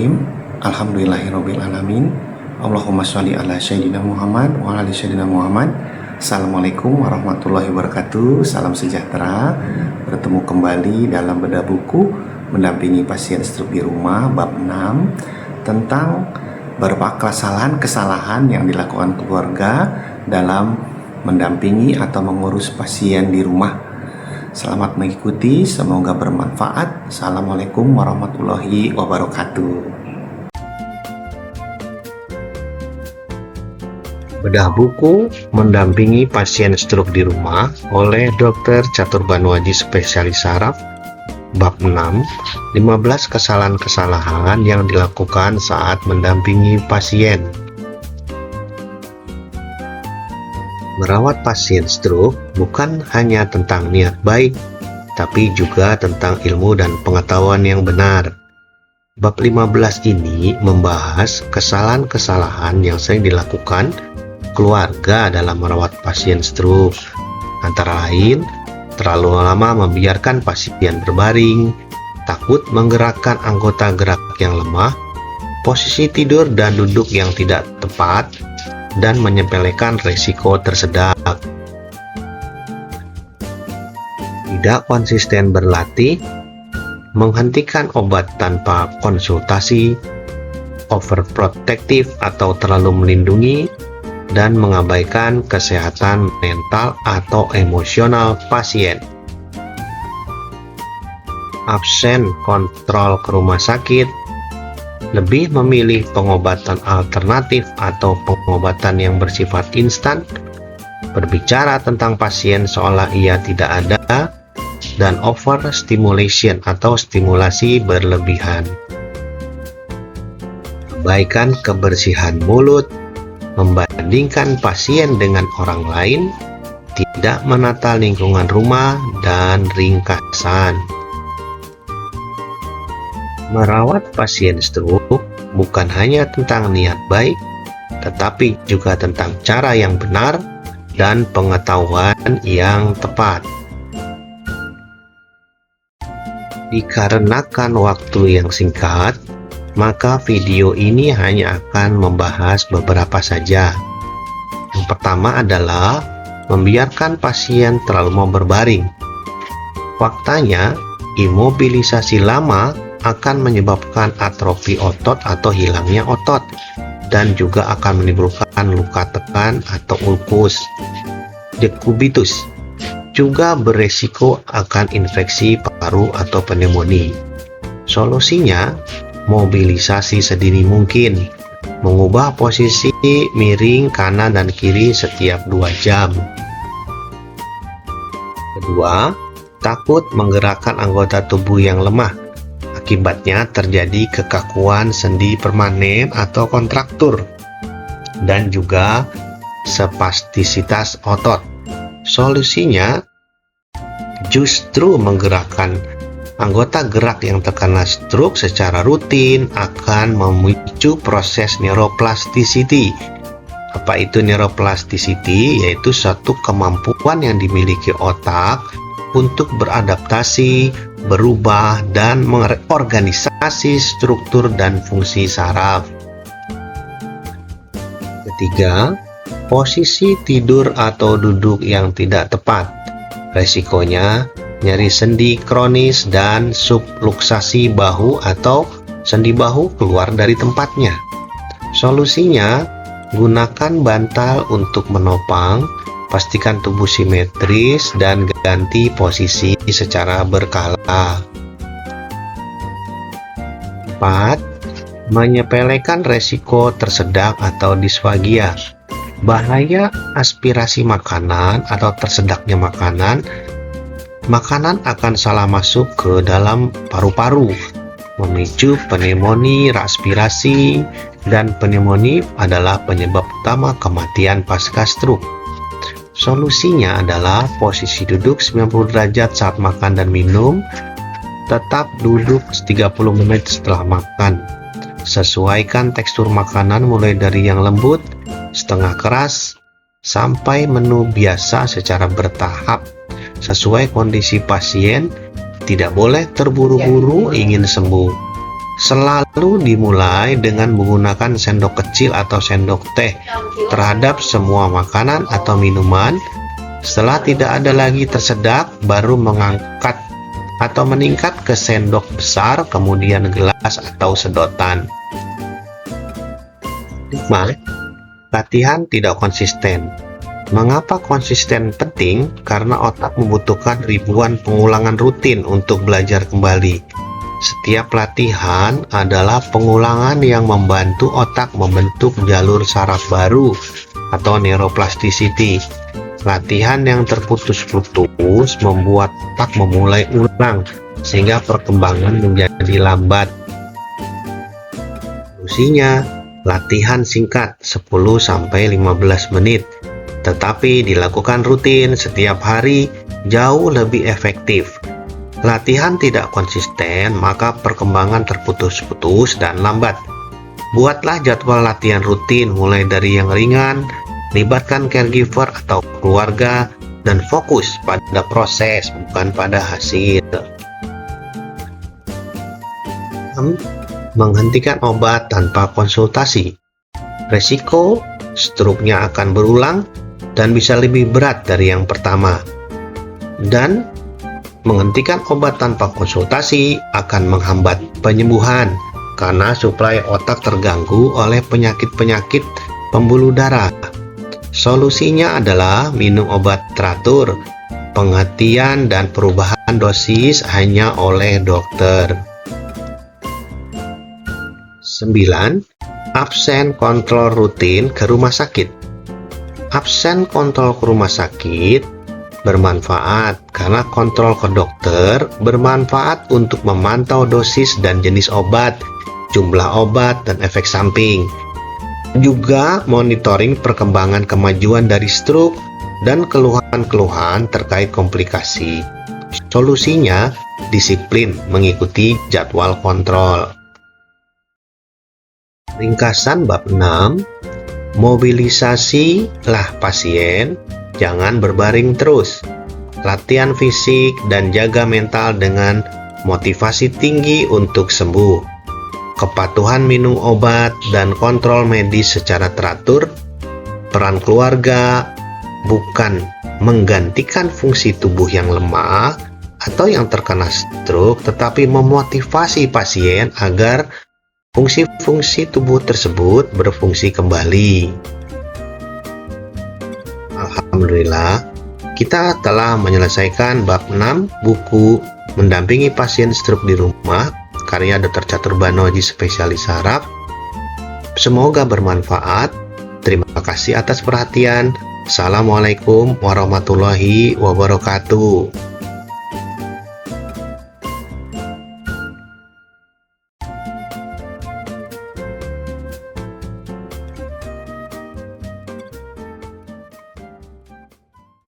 Bismillahirrahmanirrahim. Alhamdulillahirabbil alamin. Allahumma sholli ala sayyidina Muhammad wa ala sayyidina Muhammad. Assalamualaikum warahmatullahi wabarakatuh. Salam sejahtera. Bertemu kembali dalam bedah buku mendampingi pasien stroke di rumah bab 6 tentang beberapa kesalahan yang dilakukan keluarga dalam mendampingi atau mengurus pasien di rumah. Selamat mengikuti, semoga bermanfaat. Assalamualaikum warahmatullahi wabarakatuh. Bedah buku mendampingi pasien stroke di rumah oleh Dr. Catur Banuaji spesialis saraf bab 6, 15 kesalahan-kesalahan yang dilakukan saat mendampingi pasien. Merawat pasien stroke bukan hanya tentang niat baik, tapi juga tentang ilmu dan pengetahuan yang benar. Bab 15 ini membahas kesalahan-kesalahan yang sering dilakukan keluarga dalam merawat pasien stroke. Antara lain, terlalu lama membiarkan pasien berbaring, takut menggerakkan anggota gerak yang lemah, posisi tidur dan duduk yang tidak tepat, dan menyepelekan risiko tersedak. Tidak konsisten berlatih, menghentikan obat tanpa konsultasi, overprotective atau terlalu melindungi, dan mengabaikan kesehatan mental atau emosional pasien. Absen kontrol ke rumah sakit, lebih memilih pengobatan alternatif atau pengobatan yang bersifat instan, berbicara tentang pasien seolah ia tidak ada, dan overstimulation atau stimulasi berlebihan. Abaikan kebersihan mulut, membandingkan pasien dengan orang lain, tidak menata lingkungan rumah, dan ringkasan. Merawat pasien stroke bukan hanya tentang niat baik, tetapi juga tentang cara yang benar dan pengetahuan yang tepat. Dikarenakan waktu yang singkat, maka video ini hanya akan membahas beberapa saja. Yang pertama adalah membiarkan pasien terlalu mau berbaring. Faktanya, imobilisasi lama akan menyebabkan atrofi otot atau hilangnya otot, dan juga akan menimbulkan luka tekan atau ulkus. Dekubitus juga beresiko akan infeksi paru atau pneumonia. Solusinya, mobilisasi sedini mungkin, mengubah posisi miring kanan dan kiri setiap 2 jam. Kedua, takut menggerakkan anggota tubuh yang lemah. Akibatnya terjadi kekakuan sendi permanen atau kontraktur, dan juga spastisitas otot. Solusinya justru menggerakkan anggota gerak yang terkena stroke secara rutin akan memicu proses neuroplasticity. Apa itu neuroplasticity? Yaitu suatu kemampuan yang dimiliki otak untuk beradaptasi, berubah, dan mengorganisasi struktur dan fungsi saraf. Ketiga, posisi tidur atau duduk yang tidak tepat. Resikonya nyeri sendi kronis dan subluksasi bahu atau sendi bahu keluar dari tempatnya. Solusinya, gunakan bantal untuk menopang, pastikan tubuh simetris, dan ganti posisi secara berkala. 4. Menyepelekan resiko tersedak atau disfagia. Bahaya aspirasi makanan atau tersedaknya makanan akan salah masuk ke dalam paru-paru, memicu pneumonia aspirasi, dan pneumonia adalah penyebab utama kematian pasca stroke. Solusinya adalah posisi duduk 90 derajat saat makan dan minum, tetap duduk 30 menit setelah makan. Sesuaikan tekstur makanan mulai dari yang lembut, setengah keras, sampai menu biasa secara bertahap. Sesuai kondisi pasien, tidak boleh terburu-buru ingin sembuh. Selalu dimulai dengan menggunakan sendok kecil atau sendok teh terhadap semua makanan atau minuman. Setelah tidak ada lagi tersedak, baru mengangkat atau meningkat ke sendok besar, kemudian gelas atau sedotan. 5. Latihan tidak konsisten. Mengapa konsisten penting? Karena otak membutuhkan ribuan pengulangan rutin untuk belajar kembali. Setiap latihan adalah pengulangan yang membantu otak membentuk jalur saraf baru atau neuroplasticity. Latihan yang terputus-putus membuat otak memulai ulang sehingga perkembangan menjadi lambat. Solusinya, latihan singkat 10-15 menit, tetapi dilakukan rutin setiap hari jauh lebih efektif. Latihan tidak konsisten, maka perkembangan terputus-putus dan lambat. Buatlah jadwal latihan rutin mulai dari yang ringan, libatkan caregiver atau keluarga, dan fokus pada proses, bukan pada hasil. 6. Menghentikan obat tanpa konsultasi. Resiko struknya akan berulang dan bisa lebih berat dari yang pertama. Dan menghentikan obat tanpa konsultasi akan menghambat penyembuhan karena suplai otak terganggu oleh penyakit-penyakit pembuluh darah. Solusinya adalah minum obat teratur, pengertian dan perubahan dosis hanya oleh dokter. 9. Absen kontrol rutin ke rumah sakit. Absen kontrol ke rumah sakit bermanfaat karena kontrol ke dokter bermanfaat untuk memantau dosis dan jenis obat, jumlah obat, dan efek samping. Juga monitoring perkembangan kemajuan dari stroke dan keluhan-keluhan terkait komplikasi. Solusinya, disiplin mengikuti jadwal kontrol. Ringkasan bab 6, mobilisasilah pasien, jangan berbaring terus. Latihan fisik dan jaga mental dengan motivasi tinggi untuk sembuh. Kepatuhan minum obat dan kontrol medis secara teratur. Peran keluarga bukan menggantikan fungsi tubuh yang lemah atau yang terkena stroke, tetapi memotivasi pasien agar fungsi-fungsi tubuh tersebut berfungsi kembali. Alhamdulillah, kita telah menyelesaikan bab 6 buku Mendampingi Pasien Stroke di Rumah, karya Dr. Catur Banoji, spesialis saraf. Semoga bermanfaat. Terima kasih atas perhatian. Assalamualaikum warahmatullahi wabarakatuh.